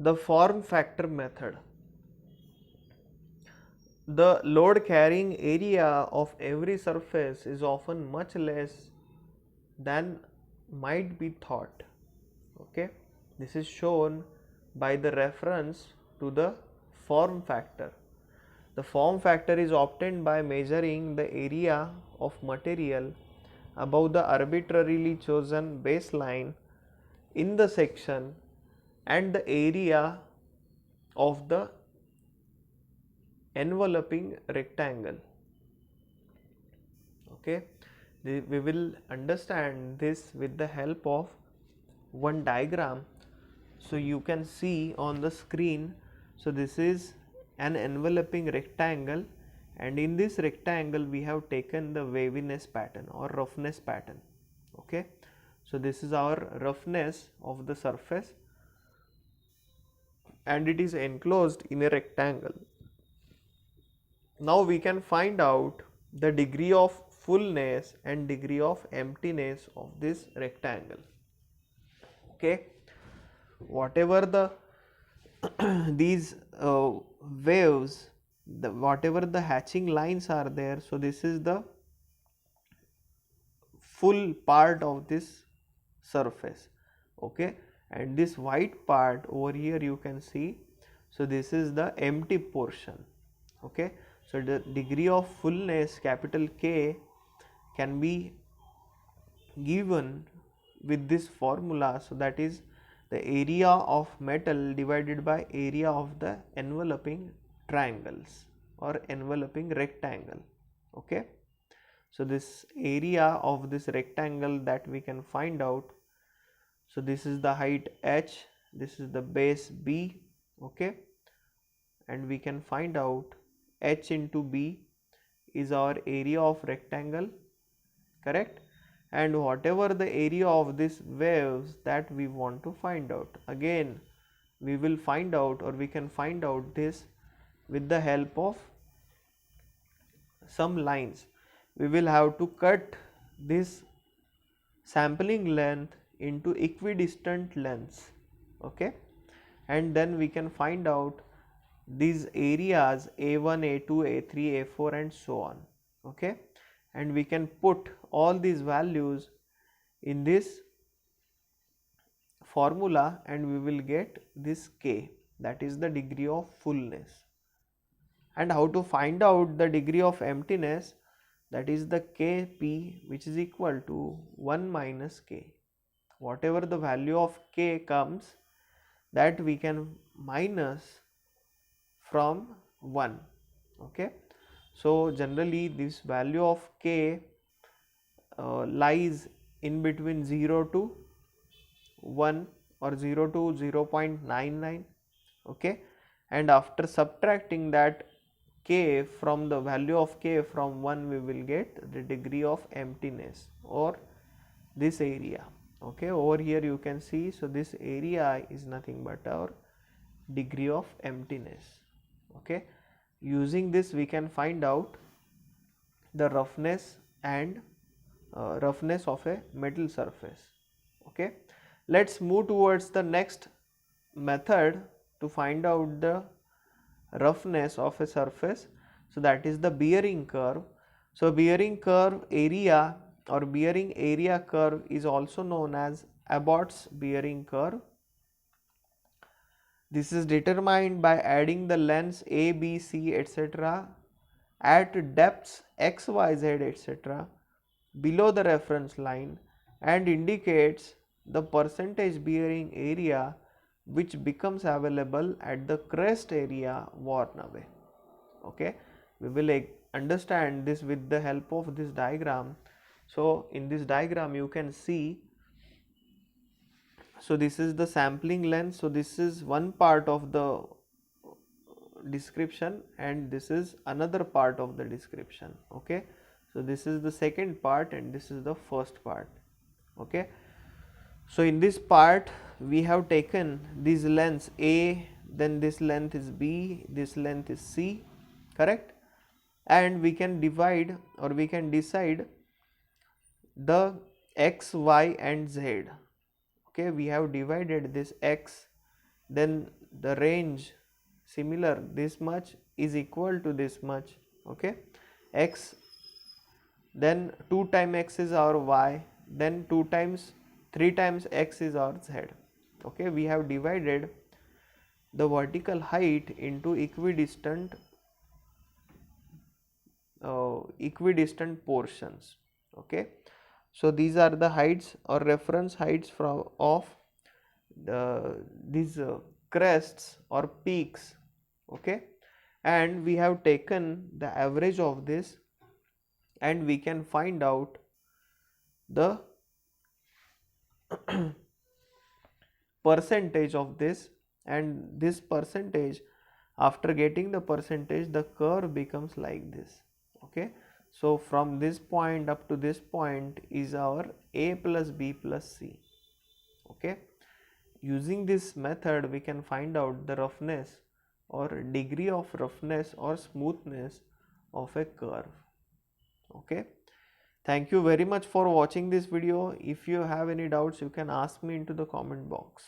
the form factor method. The load carrying area of every surface is often much less than might be thought. Okay, this is shown by the reference to the form factor. The form factor is obtained by measuring the area of material above the arbitrarily chosen baseline in the section and the area of the enveloping rectangle. Okay, we will understand this with the help of one diagram. So you can see on the screen, so this is an enveloping rectangle, and in this rectangle we have taken the waviness pattern or roughness pattern. Okay, so this is our roughness of the surface and it is enclosed in a rectangle. Now we can find out the degree of fullness and degree of emptiness of this rectangle. Okay, whatever the these waves, whatever the hatching lines are there, so this is the full part of this surface. Okay, and this white part over here you can see, so this is the empty portion. Okay, so the degree of fullness capital K can be given with this formula, so that is the area of metal divided by area of the enveloping triangles or enveloping rectangle. Okay, so this area of this rectangle that we can find out, so this is the height h, this is the base b. Okay, and we can find out h into b is our area of rectangle, correct, and whatever the area of this waves that we want to find out, again we will find out, or we can find out this with the help of some lines. We will have to cut this sampling length into equidistant lengths. Okay, and then we can find out these areas A1, A2, A3, A4 and so on. Okay, and we can put all these values in this formula and we will get this K, that is the degree of fullness. And how to find out the degree of emptiness, that is the Kp, which is equal to 1 minus K. Whatever the value of K comes, that we can minus from 1. Okay, so generally this value of K lies in between 0 to 1 or 0 to 0.99. Okay, and after subtracting that K from the value of K from 1, we will get the degree of emptiness or this area. Okay, over here you can see, so this area is nothing but our degree of emptiness. Okay, using this we can find out the roughness and roughness of a metal surface. Okay, let's move towards the next method to find out the roughness of a surface. So that is the bearing curve. So bearing curve area or bearing area curve is also known as Abbott's bearing curve. This is determined by adding the lengths A, B, C, etc. at depths x, y, z, etc. below the reference line and indicates the percentage bearing area which becomes available at the crest area worn away. Okay, we will understand this with the help of this diagram. So in this diagram you can see, so this is the sampling length, so this is one part of the description and this is another part of the description. Okay, so this is the second part and this is the first part. Okay, so in this part we have taken these lengths A, then this length is B, this length is C, correct, and we can divide or we can decide the x, y and z. Okay, we have divided this x, then the range similar, this much is equal to this much, okay. X, then 2 times x is our y, then 3 times x is our z, okay. We have divided the vertical height into equidistant portions, okay. So these are the heights or reference heights from of these crests or peaks, okay, and we have taken the average of this, and we can find out the percentage of this, and this percentage, after getting the percentage, the curve becomes like this, okay. So from this point up to this point is our a plus b plus c, okay. Using this method we can find out the roughness or degree of roughness or smoothness of a curve, okay. Thank you very much for watching this video. If you have any doubts, you can ask me into the comment box.